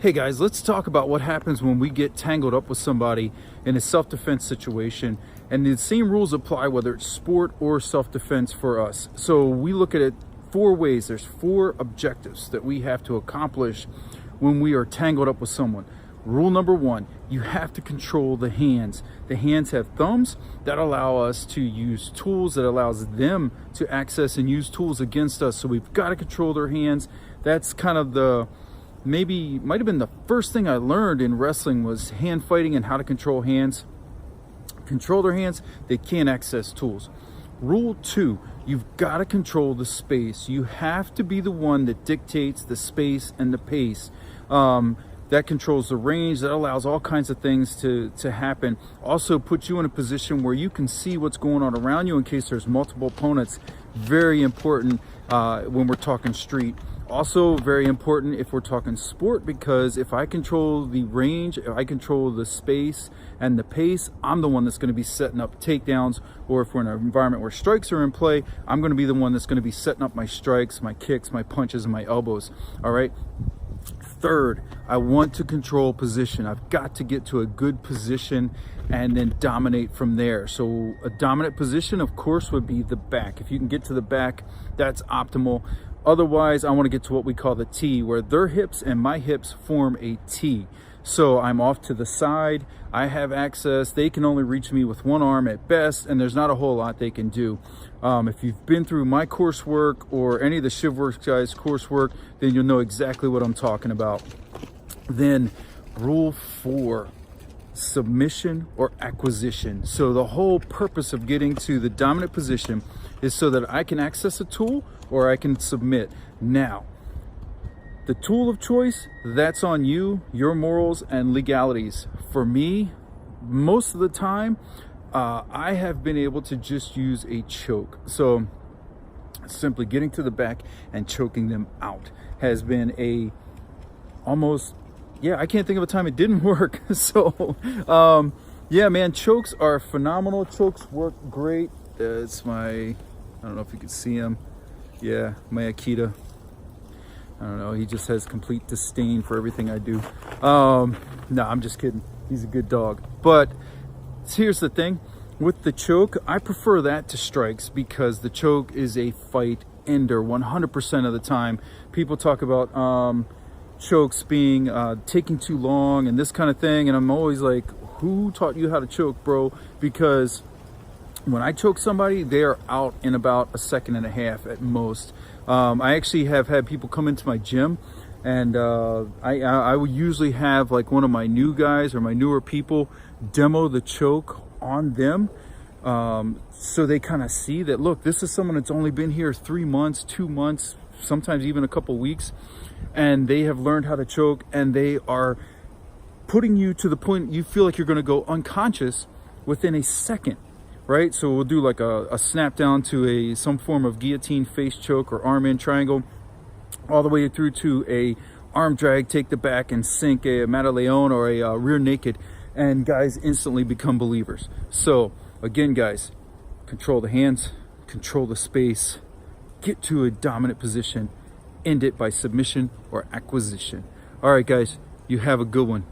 Hey guys, let's talk about what happens when we get tangled up with somebody in a self-defense situation. And the same rules apply whether it's sport or self-defense for us. So we look at it four ways. There's four objectives that we have to accomplish when we are tangled up with someone. Rule number one, you have to control the hands. The hands have thumbs that allow us to use tools, that allows them to access and use tools against us. So we've got to control their hands. That's kind of might have been the first thing I learned in wrestling, was hand fighting and how to control hands. Control their hands, they can't access tools. Rule two, you've got to control the space. You have to be the one that dictates the space and the pace. That controls the range, that allows all kinds of things to happen. Also puts you in a position where you can see what's going on around you in case there's multiple opponents. Very important when we're talking street. Also very important if we're talking sport, because if I control the range, if I control the space and the pace, I'm the one that's going to be setting up takedowns. Or if we're in an environment where strikes are in play, I'm going to be the one that's going to be setting up my strikes, my kicks, my punches, and my elbows. All right. Third, I want to control position. I've got to get to a good position and then dominate from there. So a dominant position, of course, would be the back. If you can get to the back, that's optimal. Otherwise, I want to get to what we call the T, where their hips and my hips form a T. So I'm off to the side. I have access. They can only reach me with one arm at best, and there's not a whole lot they can do. If you've been through my coursework or any of the Shivworks guys' coursework, then you'll know exactly what I'm talking about. Then rule four, submission or acquisition. So the whole purpose of getting to the dominant position is so that I can access a tool or I can submit. Now, the tool of choice, that's on you, your morals and legalities. For me, most of the time, I have been able to just use a choke. So simply getting to the back and choking them out has been I can't think of a time it didn't work. So yeah, man, chokes are phenomenal. Chokes work great. It's I don't know if you can see him. Yeah, my Akita. I don't know, he just has complete disdain for everything I do. No, I'm just kidding. He's a good dog. But here's the thing. With the choke, I prefer that to strikes, because the choke is a fight ender 100% of the time. People talk about chokes being taking too long and this kind of thing. And I'm always like, who taught you how to choke, bro? Because when I choke somebody, they are out in about a second and a half at most. I actually have had people come into my gym, and I would usually have like one of my new guys or my newer people demo the choke on them, so they kind of see that, look, this is someone that's only been here 3 months, 2 months, sometimes even a couple weeks, and they have learned how to choke, and they are putting you to the point you feel like you're going to go unconscious within a second. Right, so we'll do like a snap down to some form of guillotine face choke or arm in triangle, all the way through to a arm drag, take the back and sink a Mataleon or a rear naked, and guys instantly become believers. So again, guys, control the hands, control the space, get to a dominant position, end it by submission or acquisition. All right, guys, you have a good one.